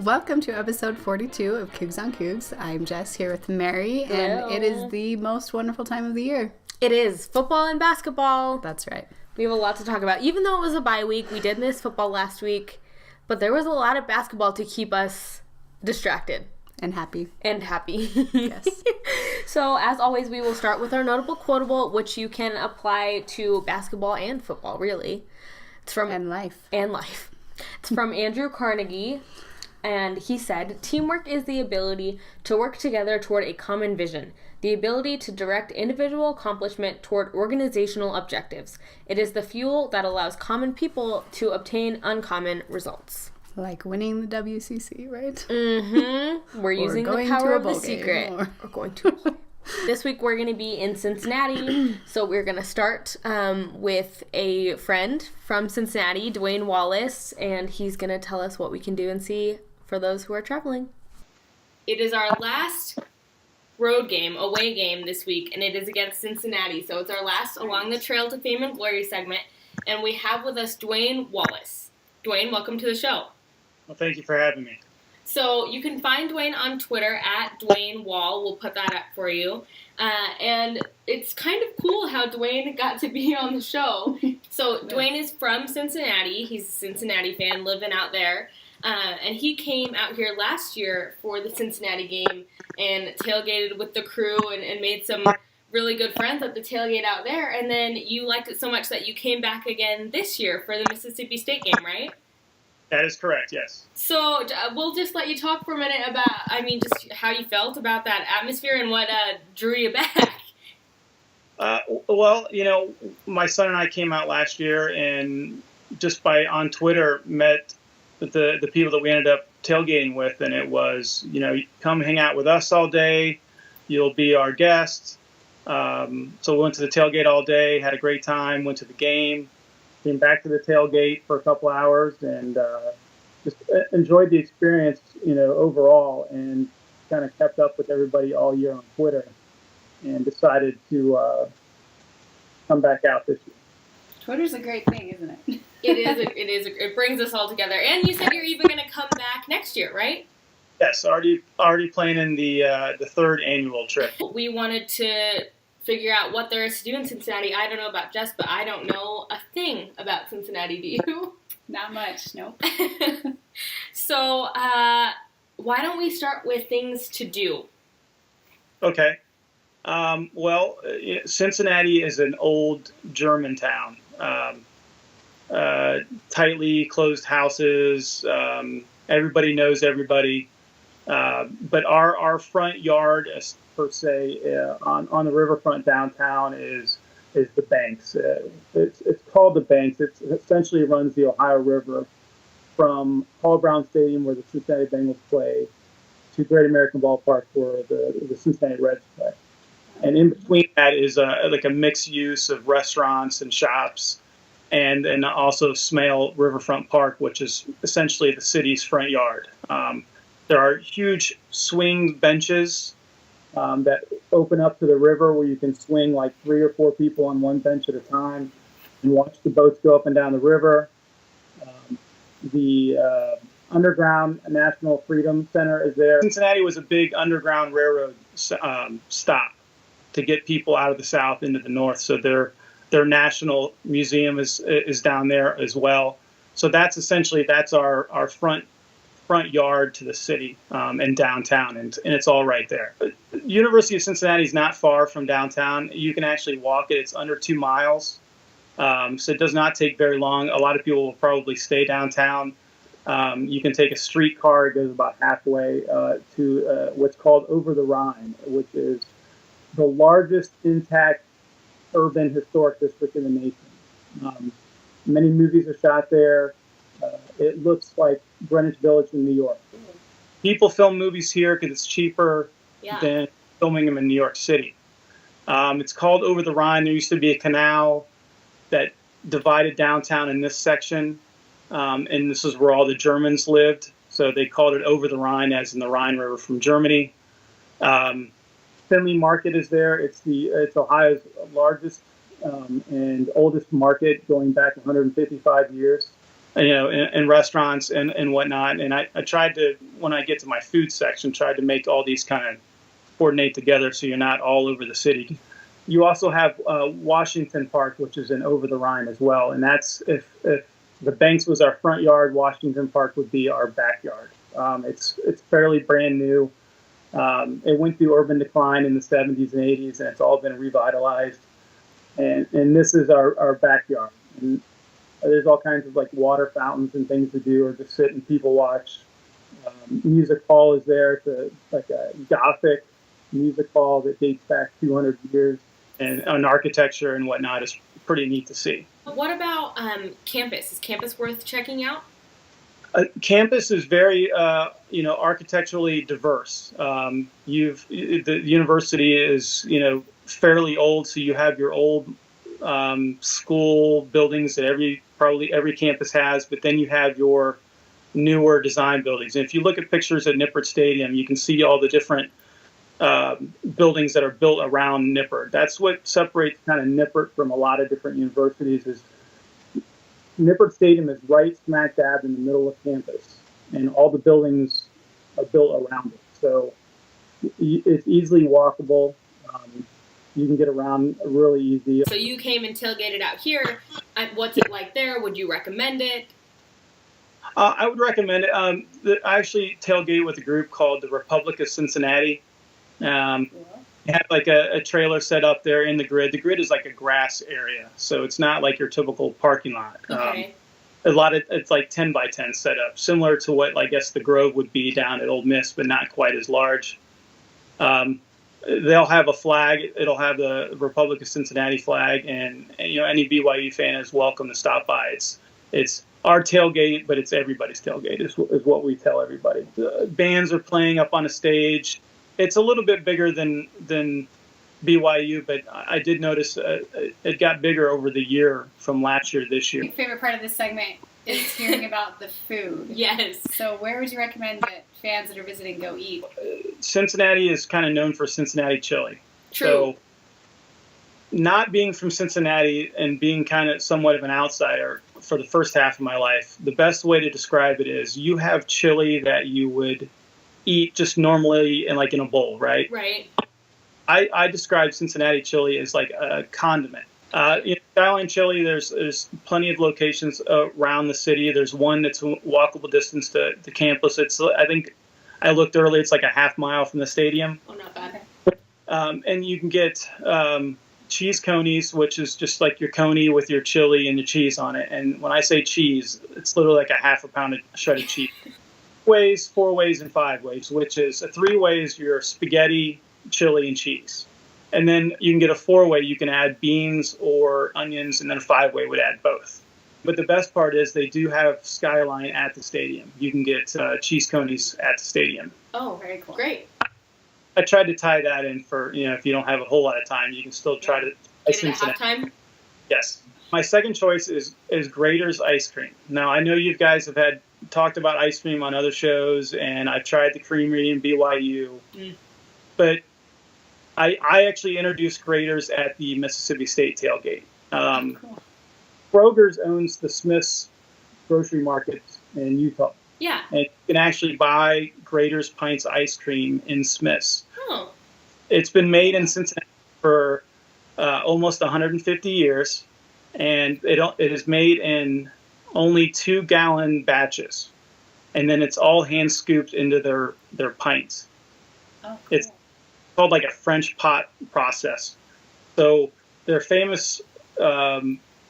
Welcome to episode 42 of Cougs on Cougs. I'm Jess here with Mary, and it is the most wonderful time of the year. It is. Football and basketball. That's right. We have a lot to talk about. Even though it was a bye week, we did miss football last week, but there was a lot of basketball to keep us distracted. And happy. Yes. So, as always, we will start with our notable quotable, which you can apply to basketball and football, really. It's from... And life. It's from Andrew Carnegie. And he said, "Teamwork is the ability to work together toward a common vision, the ability to direct individual accomplishment toward organizational objectives. It is the fuel that allows common people to obtain uncommon results." Like winning the WCC, right? Mm-hmm. We're using the power of the secret. We're going to. This week we're going to be in Cincinnati, so we're going to start with a friend from Cincinnati, Duane Wallace, and he's going to tell us what we can do and see for those who are traveling. It is our last road game, away game this week, and it is against Cincinnati, so it's our last Along the Trail to Fame and Glory segment, and we have with us Duane Wallace. Duane, welcome to the show. Well, thank you for having me. So you can find Duane on Twitter at Duane Wall. We'll put that up for you. And it's kind of cool how Duane got to be on the show. So Duane is from Cincinnati. He's a Cincinnati fan living out there. And he came out here last year for the Cincinnati game and tailgated with the crew and made some really good friends at the tailgate out there. And then you liked it so much that you came back again this year for the Mississippi State game, right? That is correct, yes. So we'll just let you talk for a minute about, just how you felt about that atmosphere and what drew you back. Well, my son and I came out last year and just on Twitter met the people that we ended up tailgating with, and it was, come hang out with us all day, you'll be our guest. So we went to the tailgate all day, had a great time, went to the game. Came back to the tailgate for a couple hours and just enjoyed the experience, overall, and kind of kept up with everybody all year on Twitter and decided to come back out this year. Twitter's a great thing, isn't it? It is. It brings us all together. And you said you're even going to come back next year, right? Yes, already planning the third annual trip. We wanted to figure out what there is to do in Cincinnati. I don't know about Jess, but I don't know a thing about Cincinnati. Do you? Not much, nope. So, why don't we start with things to do? Okay. Well, Cincinnati is an old German town. Tightly closed houses. Everybody knows everybody. But our front yard, per se, on the riverfront downtown is the Banks. It's called the Banks. It essentially runs the Ohio River from Paul Brown Stadium, where the Cincinnati Bengals play, to Great American Ballpark, where the Cincinnati Reds play. And in between that is like a mixed use of restaurants and shops, and also Smale Riverfront Park, which is essentially the city's front yard. There are huge swing benches that open up to the river where you can swing like 3 or 4 people on one bench at a time and watch the boats go up and down the river. The Underground National Freedom Center is there. Cincinnati was a big Underground Railroad stop to get people out of the South into the North. So their national museum is down there as well. So that's our front yard to the city and downtown, and it's all right there. University of Cincinnati is not far from downtown. You can actually walk it. It's under 2 miles, so it does not take very long. A lot of people will probably stay downtown. You can take a streetcar. It goes about halfway to what's called Over the Rhine, which is the largest intact urban historic district in the nation. Many movies are shot there. It looks like Greenwich Village in New York. People film movies here because it's cheaper than filming them in New York City. It's called Over the Rhine. There used to be a canal that divided downtown in this section, and this is where all the Germans lived. So they called it Over the Rhine, as in the Rhine River from Germany. Finley Market is there. It's Ohio's largest and oldest market, going back 155 years. in restaurants and whatnot. And I tried to, when I get to my food section, tried to make all these kind of coordinate together so you're not all over the city. You also have Washington Park, which is in over the Rhine as well. And that's, if the Banks was our front yard, Washington Park would be our backyard. It's fairly brand new. It went through urban decline in the 70s and 80s, and it's all been revitalized. And this is our backyard. And there's all kinds of like water fountains and things to do, or just sit and people watch. Music hall is there. It's like a Gothic music hall that dates back 200 years, and an architecture and whatnot is pretty neat to see. What about campus? Is campus worth checking out? Campus is very, architecturally diverse. The university is, fairly old, so you have your old school buildings that probably every campus has, but then you have your newer design buildings. And if you look at pictures at Nippert Stadium, you can see all the different buildings that are built around Nippert. That's what separates kind of Nippert from a lot of different universities. Is Nippert Stadium is right smack dab in the middle of campus, and all the buildings are built around it. So it's easily walkable. You can get around really easy. So you came and tailgated out here. What's it like there? Would you recommend it? I would recommend it. I actually tailgate with a group called the Republic of Cincinnati. They have like a trailer set up there in the grid. The grid is like a grass area, so it's not like your typical parking lot. Okay. It's like 10 by 10 setup, similar to what I guess the Grove would be down at Ole Miss, but not quite as large. They'll have a flag. It'll have the Republic of Cincinnati flag, and any BYU fan is welcome to stop by. It's our tailgate, but it's everybody's tailgate is what we tell everybody. The bands are playing up on a stage. It's a little bit bigger than BYU, but I did notice it got bigger over the year from last year to this year. My favorite part of this segment is hearing about the food. Yes. So where would you recommend that fans that are visiting go eat? Cincinnati is kind of known for Cincinnati chili. True. So not being from Cincinnati and being kind of somewhat of an outsider for the first half of my life, the best way to describe it is you have chili that you would eat just normally in a bowl, right? Right. I describe Cincinnati chili as like a condiment. Skyline Chili, there's plenty of locations around the city. There's one that's walkable distance to the campus. I think I looked earlier, it's like a half mile from the stadium. Oh, not bad. And you can get cheese conies, which is just like your coney with your chili and your cheese on it. And when I say cheese, it's literally like a half a pound of shredded cheese. 4 ways, and 5 ways, which is a 3-way is your spaghetti, chili, and cheese. And then you can get a 4-way, you can add beans or onions, and then a 5-way would add both. But the best part is they do have Skyline at the stadium. You can get cheese conies at the stadium. Oh, very cool. Great. I tried to tie that in for, if you don't have a whole lot of time, you can still try to... Get it at halftime? Yes. My second choice is Grater's Ice Cream. Now, I know you guys have talked about ice cream on other shows, and I've tried the Creamery in BYU. But I actually introduced Grater's at the Mississippi State tailgate. Cool. Kroger's owns the Smith's grocery market in Utah. Yeah. And you can actually buy Grater's Pints ice cream in Smith's. Oh. It's been made in Cincinnati for almost 150 years, and it is made in only 2-gallon batches, and then it's all hand scooped into their pints. Oh, cool. It's called like a French pot process. So their famous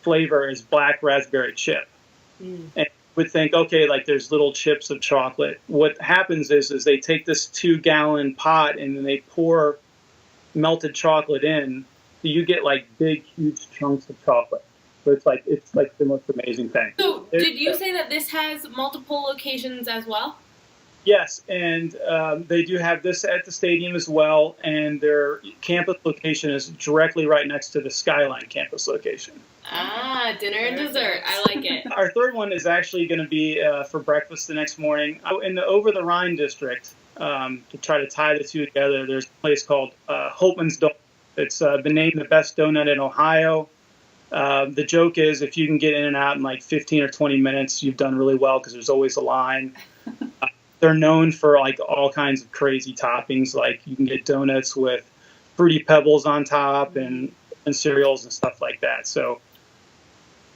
flavor is black raspberry chip. And you would think, okay, like there's little chips of chocolate. What happens is they take this 2-gallon pot and then they pour melted chocolate in. So you get like big, huge chunks of chocolate. So it's like the most amazing thing. So did you say that this has multiple locations as well? Yes, and they do have this at the stadium as well, and their campus location is directly right next to the Skyline campus location. Ah, dinner and dessert. I like it. Our third one is actually going to be for breakfast the next morning. In the Over the Rhine district, to try to tie the two together, there's a place called Holtman's Donut. It's been named the best donut in Ohio. The joke is if you can get in and out in like 15 or 20 minutes, you've done really well because there's always a line. They're known for like all kinds of crazy toppings. Like you can get donuts with Fruity Pebbles on top and cereals and stuff like that. So,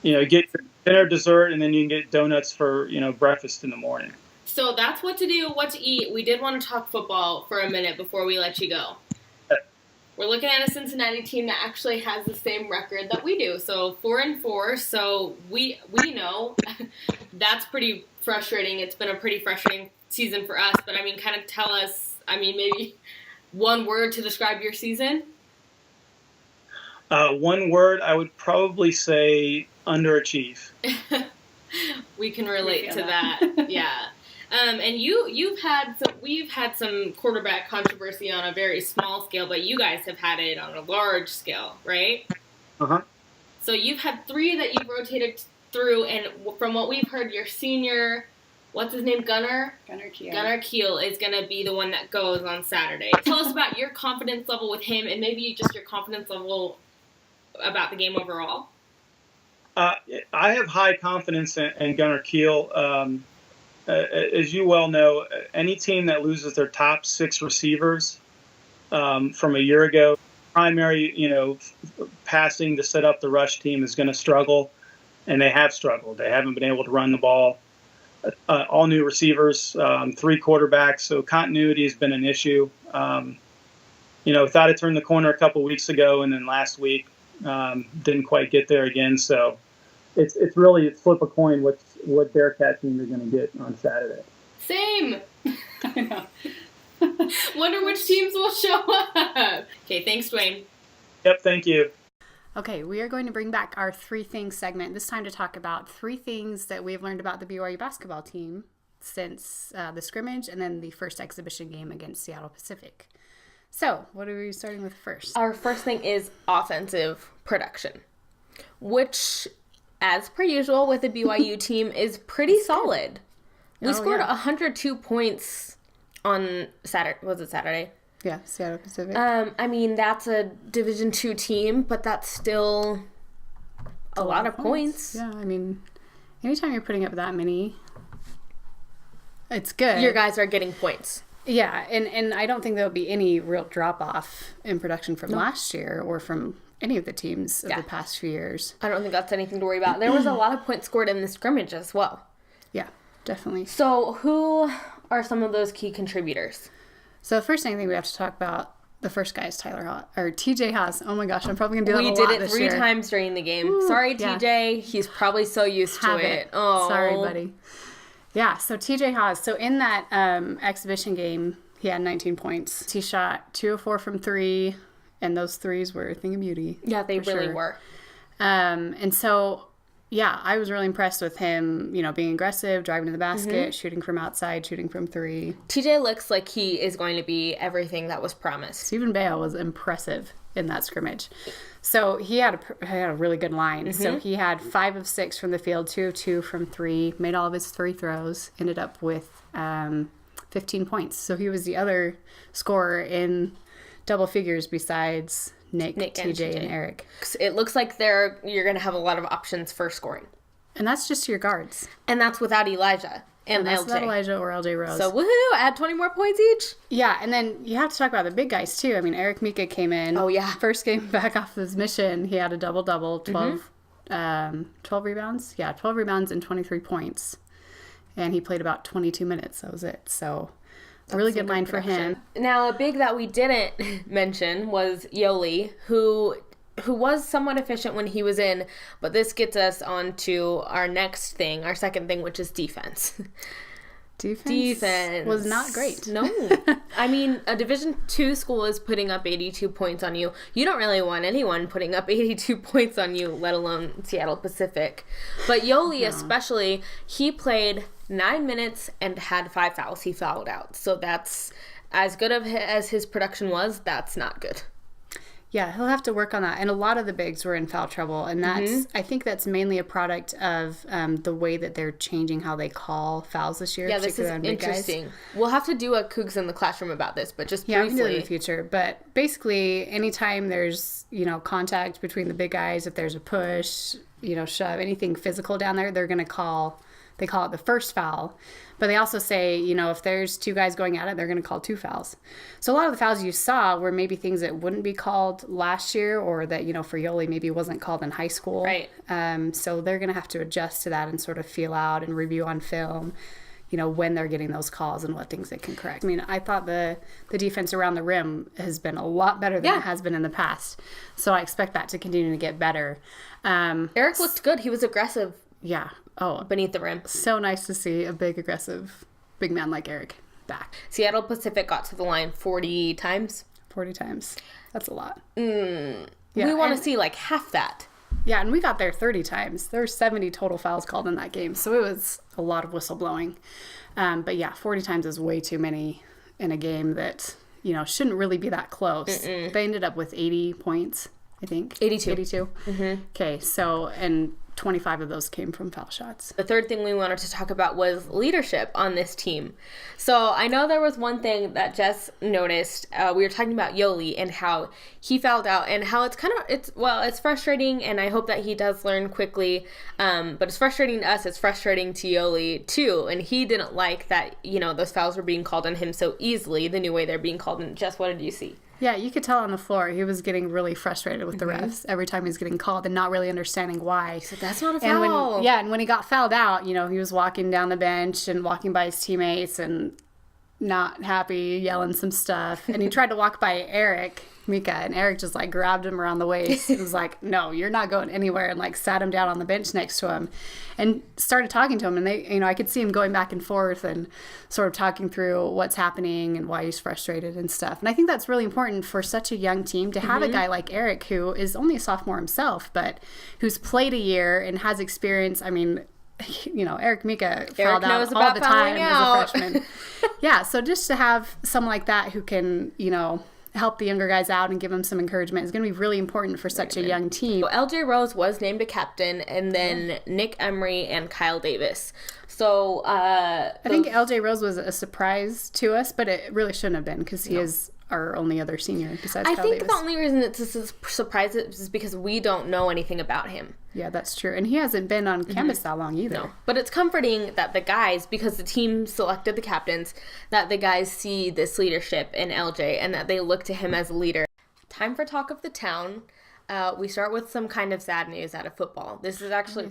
get dinner, dessert, and then you can get donuts for, breakfast in the morning. So that's what to do, what to eat. We did want to talk football for a minute before we let you go. We're looking at a Cincinnati team that actually has the same record that we do. So 4-4. So we know that's pretty frustrating. It's been a pretty frustrating season for us. But, kind of tell us, maybe one word to describe your season? One word, I would probably say underachieve. We can relate to that. Yeah. And we've had some quarterback controversy on a very small scale, but you guys have had it on a large scale, right? Uh-huh. So you've had 3 that you've rotated through, and from what we've heard, your senior, what's his name, Gunnar Keel is going to be the one that goes on Saturday. Tell us about your confidence level with him, and maybe just your confidence level about the game overall. I have high confidence in Gunnar Keel. As you well know, any team that loses their top 6 receivers from a year ago, primary, passing to set up the rush team is going to struggle, and they have struggled. They haven't been able to run the ball. All new receivers, 3 quarterbacks, so continuity has been an issue. Thought it turned the corner a couple weeks ago, and then last week didn't quite get there again. So it's really flip a coin what Bearcat team you're going to get on Saturday. Same. I know. Wonder which teams will show up. Okay, thanks, Duane. Yep, thank you. Okay, we are going to bring back our 3 things segment, this time to talk about 3 things that we've learned about the BYU basketball team since the scrimmage and then the first exhibition game against Seattle Pacific. So, what are we starting with first? Our first thing is offensive production, which, as per usual with the BYU team, is pretty solid. We scored 102 points on Saturday. Was it Saturday? Yeah, Seattle Pacific. That's a Division II team, but that's still a lot of points. Yeah, anytime you're putting up that many, it's good. Your guys are getting points. Yeah, and I don't think there'll be any real drop-off in production from last year or from any of the teams of the past few years. I don't think that's anything to worry about. There was a lot of points scored in the scrimmage as well. Yeah, definitely. So who are some of those key contributors? So the first thing I think we have to talk about, the first guy is TJ Haas. Oh my gosh, I'm probably going to do that a lot this year. We did it 3 times during the game. Ooh, sorry, TJ. He's probably so used to it. Oh, sorry, buddy. Yeah, so TJ Haas. So in that exhibition game, he had 19 points. He shot 2 of 4 from 3, and those threes were a thing of beauty. Yeah, they really were. And so, yeah, I was really impressed with him, being aggressive, driving to the basket, shooting from outside, shooting from 3. TJ looks like he is going to be everything that was promised. Stephen Bale was impressive in that scrimmage. So he had a really good line. So he had 5 of 6 from the field, 2 of 2 from 3, made all of his 3 throws, ended up with 15 points. So he was the other scorer in double figures besides Nick, TJ, and Eric. It looks like you're going to have a lot of options for scoring. And that's just your guards. And that's without Elijah and that's LJ. Without Elijah or LJ Rose. So, woohoo, add 20 more points each. Yeah, and then you have to talk about the big guys, too. Eric Mika came in. Oh, yeah. First game back off his mission, he had a double-double, 12 rebounds. Yeah, 12 rebounds and 23 points. And he played about 22 minutes. That was it. So, a really good line for him. Now, a big that we didn't mention was Yoli, who was somewhat efficient when he was in, but this gets us on to our next thing, our second thing, which is defense. Defense was not great. No. A Division II school is putting up 82 points on you. You don't really want anyone putting up 82 points on you, let alone Seattle Pacific. But Yoli especially, he played 9 minutes and had 5 fouls. He fouled out. So that's as good as his production was, that's not good. Yeah, he'll have to work on that. And a lot of the bigs were in foul trouble. And that's, I think that's mainly a product of the way that they're changing how they call fouls this year. Yeah, this is interesting. We'll have to do a Cougs in the classroom about this, but just briefly. Yeah, we can do it in the future. But basically, anytime there's, contact between the big guys, if there's a push, shove, anything physical down there, they're going to they call it the first foul. But they also say, if there's two guys going at it, they're going to call 2 fouls. So a lot of the fouls you saw were maybe things that wouldn't be called last year, or that, for Yoli maybe wasn't called in high school. Right. So they're going to have to adjust to that and sort of feel out and review on film, when they're getting those calls and what things they can correct. I mean, I thought the defense around the rim has been a lot better than it has been in the past. So I expect that to continue to get better. Eric looked good. He was aggressive. Yeah. Oh, beneath the rim. So nice to see a big, aggressive, big man like Eric back. Seattle Pacific got to the line 40 times. 40 times. That's a lot. Yeah, we want to see like half that. Yeah, and we got there 30 times. There were 70 total fouls called in that game, so it was a lot of whistle blowing. But yeah, 40 times is way too many in a game that, shouldn't really be that close. They ended up with 80 points, I think. 82. 82. Okay, so, and 25 of those came from foul shots. The third thing we wanted to talk about was leadership on this team. So I know there was one thing that Jess noticed. We were talking about Yoli and how he fouled out and how it's frustrating, and I hope that he does learn quickly. But it's frustrating to us. It's frustrating to Yoli too. And he didn't like that, those fouls were being called on him so easily, the new way they're being called. And Jess, what did you see? Yeah, you could tell on the floor he was getting really frustrated with the refs every time he was getting called and not really understanding why. He said, that's not a foul. And when he got fouled out, he was walking down the bench and walking by his teammates and not happy, yelling some stuff. And he tried to walk by Eric Mika, and Eric just grabbed him around the waist and was like, no, you're not going anywhere, and sat him down on the bench next to him and started talking to him. And they, I could see him going back and forth and sort of talking through what's happening and why he's frustrated and stuff. And I think that's really important for such a young team to have a guy like Eric, who is only a sophomore himself, but who's played a year and has experience. I mean, Eric Mika fouled out all the time as a freshman. Yeah, so just to have someone like that who can, help the younger guys out and give them some encouragement is going to be really important for such a young team. So LJ Rose was named a captain, and then Nick Emery and Kyle Davis. So I think LJ Rose was a surprise to us, but it really shouldn't have been because he is our only other senior besides Kyle Davis. The only reason it's a surprise is because we don't know anything about him. Yeah, that's true. And he hasn't been on campus that long either. No. But it's comforting that the guys, because the team selected the captains, that the guys see this leadership in LJ and that they look to him as a leader. Time for Talk of the Town. We start with some kind of sad news out of football. This is actually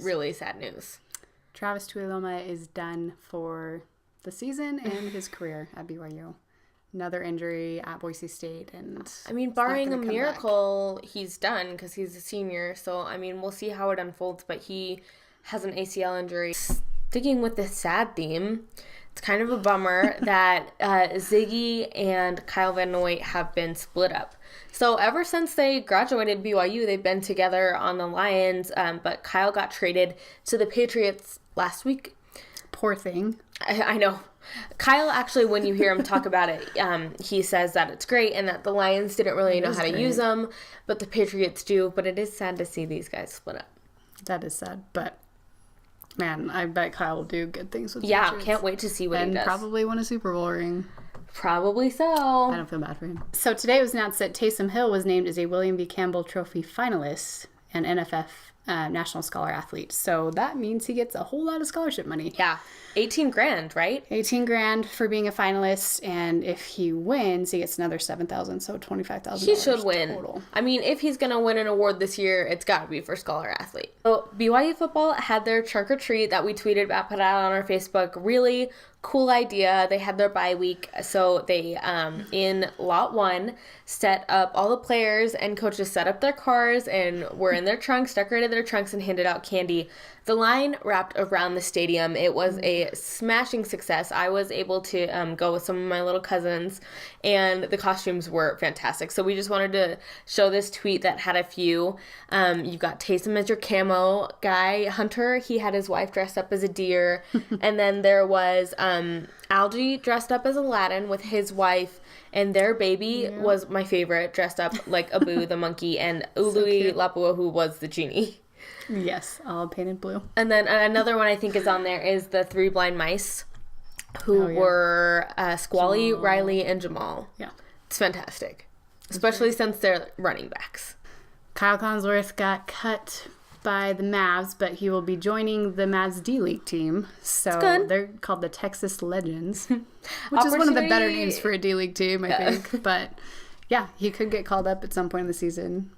really sad news. Travis Tuiloma is done for the season and his career at BYU. Another injury at Boise State, and barring a miracle, he's done because he's a senior. So we'll see how it unfolds. But he has an ACL injury. Sticking with the sad theme, it's kind of a bummer that Ziggy and Kyle Van Noy have been split up. So ever since they graduated BYU, they've been together on the Lions. But Kyle got traded to the Patriots last week. Poor thing. I know. Kyle, actually, when you hear him talk about it, he says that it's great and that the Lions didn't really know how to use them, but the Patriots do. But it is sad to see these guys split up. That is sad, but man, I bet Kyle will do good things with the Patriots. Can't wait to see what he does. And probably win a Super Bowl ring. Probably so. I don't feel bad for him. So today it was announced that Taysom Hill was named as a William B. Campbell Trophy finalist and NFF National Scholar Athlete. So that means he gets a whole lot of scholarship money. Yeah. $18,000, right? $18,000 for being a finalist, and if he wins, he gets another $7,000, so $25,000. He should win. Total. If he's gonna win an award this year, it's got to be for Scholar Athlete. So BYU football had their trunk or treat that we tweeted about, put out on our Facebook. Really cool idea. They had their bye week, so they in lot 1 set up all the players and coaches set up their cars and were in their trunks, decorated their trunks, and handed out candy. The line wrapped around the stadium. It was a smashing success. I was able to go with some of my little cousins, and the costumes were fantastic. So we just wanted to show this tweet that had a few. You've got Taysom as your camo guy. Hunter, he had his wife dressed up as a deer. And then there was Algie dressed up as Aladdin with his wife. And their baby was my favorite, dressed up like Abu the monkey, and Ului Lapua, who was the genie. Yes, all painted blue. And then another one I think is on there is the 3 blind mice, who were Squally, Jamal. Riley, and Jamal. Yeah. It's fantastic, especially since they're running backs. Kyle Collinsworth got cut by the Mavs, but he will be joining the Mavs D-League team. So they're called the Texas Legends, which is one of the better names for a D-League team, I think. But yeah, he could get called up at some point in the season.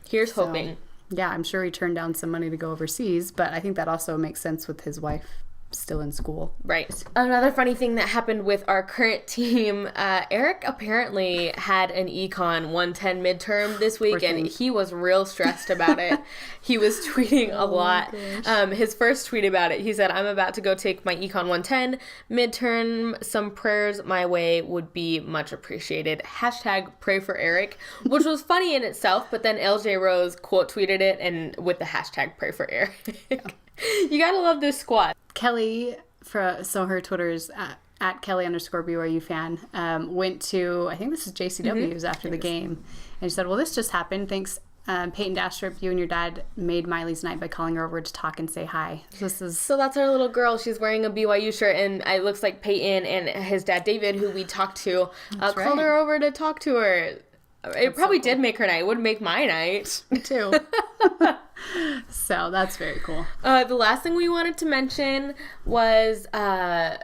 Here's hoping. Yeah, I'm sure he turned down some money to go overseas, but I think that also makes sense with his wife still in school. Right. Another funny thing that happened with our current team, Eric apparently had an Econ 110 midterm this week, and he was real stressed about it. He was tweeting a lot. His first tweet about it, he said, "I'm about to go take my Econ 110 midterm. Some prayers my way would be much appreciated. Hashtag pray for Eric," which was funny in itself, but then LJ Rose quote tweeted it and with the hashtag pray for Eric. You gotta love this squad. Kelly, so her Twitter's at Kelly_BYU fan, went to, I think this is JCW's after the game, and she said, "Well, this just happened. Thanks, Peyton Dastrup, you and your dad made Miley's night by calling her over to talk and say hi." So that's our little girl. She's wearing a BYU shirt, and it looks like Peyton and his dad David, who we talked to, called her over to talk to her. It probably did make her night. It would make my night. Me too. So that's very cool. The last thing we wanted to mention was Ben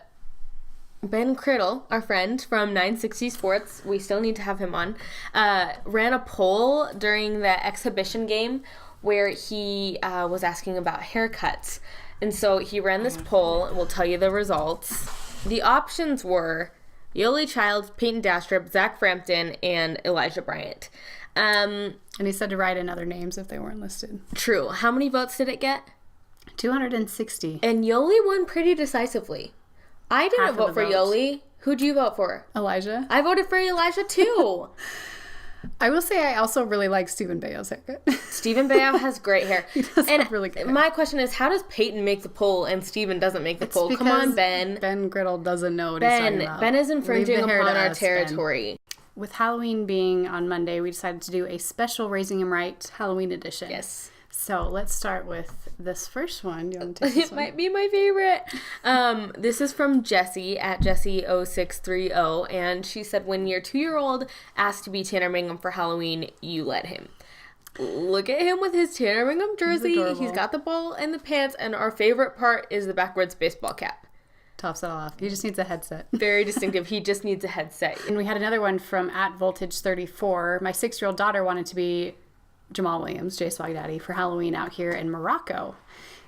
Criddle, our friend from 960 Sports. We still need to have him on. Ran a poll during the exhibition game where he was asking about haircuts. And so he ran this poll, and we'll tell you the results. The options were Yoli Childs, Peyton Dastrup, Zach Frampton, and Elijah Bryant. And he said to write in other names if they weren't listed. True. How many votes did it get? 260. And Yoli won pretty decisively. I didn't vote for Yoli. Who'd you vote for? Elijah. I voted for Elijah too. I will say I also really like Stephen Bayo's haircut. Stephen Bayo has great hair. He does have really good hair. My question is, how does Peyton make the poll and Stephen doesn't make the poll? Come on, Ben. Ben Griddle doesn't know what he's talking about. Ben is infringing upon our territory. Ben. With Halloween being on Monday, we decided to do a special Raising Him Right Halloween edition. Yes. So let's start with this first one. Do you want to take this one? It might be my favorite. This is from Jessie at Jessie0630, and she said, "When your 2-year-old asked to be Tanner Mangum for Halloween, you let him." Look at him with his Tanner Mangum jersey. He's got the ball and the pants, and our favorite part is the backwards baseball cap. Tops it all off. He just needs a headset. Very distinctive. He just needs a headset. And we had another one from at Voltage34. My 6-year-old daughter wanted to be Jamal Williams, Jay Swag Daddy, for Halloween out here in Morocco.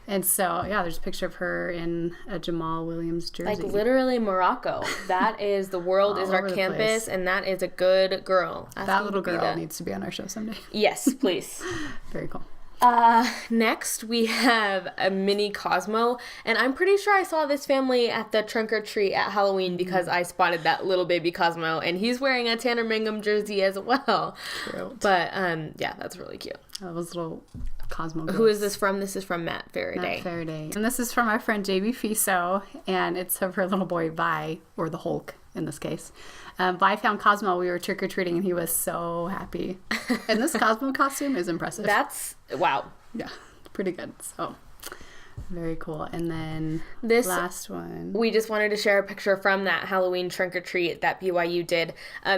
And so, yeah, there's a picture of her in a Jamal Williams jersey. Like, literally Morocco. That is, the world is our campus, and that is a good girl. That little girl needs to be on our show someday. Yes, please. Very cool. Next, we have a mini Cosmo, and I'm pretty sure I saw this family at the trunk or treat at Halloween because I spotted that little baby Cosmo, and he's wearing a Tanner Mangum jersey as well. Cute. But, yeah, that's really cute. Those little Cosmo ghosts. Who is this from? This is from Matt Faraday. Matt Faraday. And this is from our friend JB Fiso, and it's of her little boy Vi, or the Hulk in this case. Vi found Cosmo. We were trick-or-treating, and he was so happy. And this Cosmo costume is impressive. That's, wow. Yeah, pretty good. So, very cool. And then this last one. We just wanted to share a picture from that Halloween trunk-or-treat that BYU did.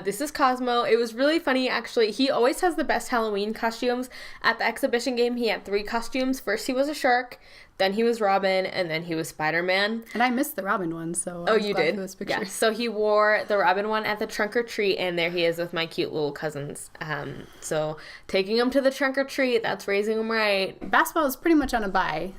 This is Cosmo. It was really funny, actually. He always has the best Halloween costumes. At the exhibition game, he had 3 costumes. First, he was a shark. Then he was Robin, and then he was Spider-Man. And I missed the Robin one, so I was glad for this picture. Yeah. So he wore the Robin one at the trunk or treat, and there he is with my cute little cousins. So taking him to the trunk or treat, that's raising him right. Basketball is pretty much on a bye.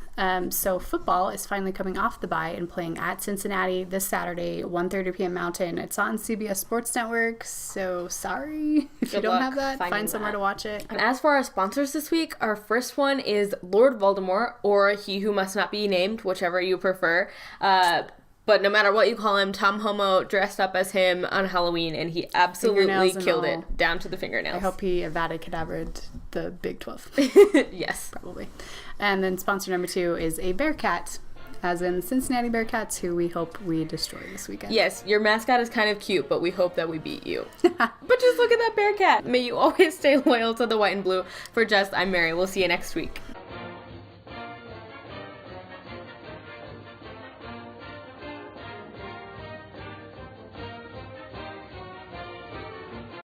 So football is finally coming off the bye and playing at Cincinnati this Saturday, 1:30 p.m. Mountain. It's on CBS Sports Network, so sorry if you don't have that. Find somewhere to watch it. And as for our sponsors this week, our first one is Lord Voldemort, or He Who who must not be named, whichever you prefer. But no matter what you call him, Tom Homo dressed up as him on Halloween, and he absolutely killed it, down to the fingernails. I hope he Avada Kedavra'd the Big 12. Yes. Probably. And then sponsor number 2 is a Bearcat, as in Cincinnati Bearcats, who we hope we destroy this weekend. Yes, your mascot is kind of cute, but we hope that we beat you. But just look at that Bearcat. May you always stay loyal to the white and blue. For Just, I'm Mary. We'll see you next week.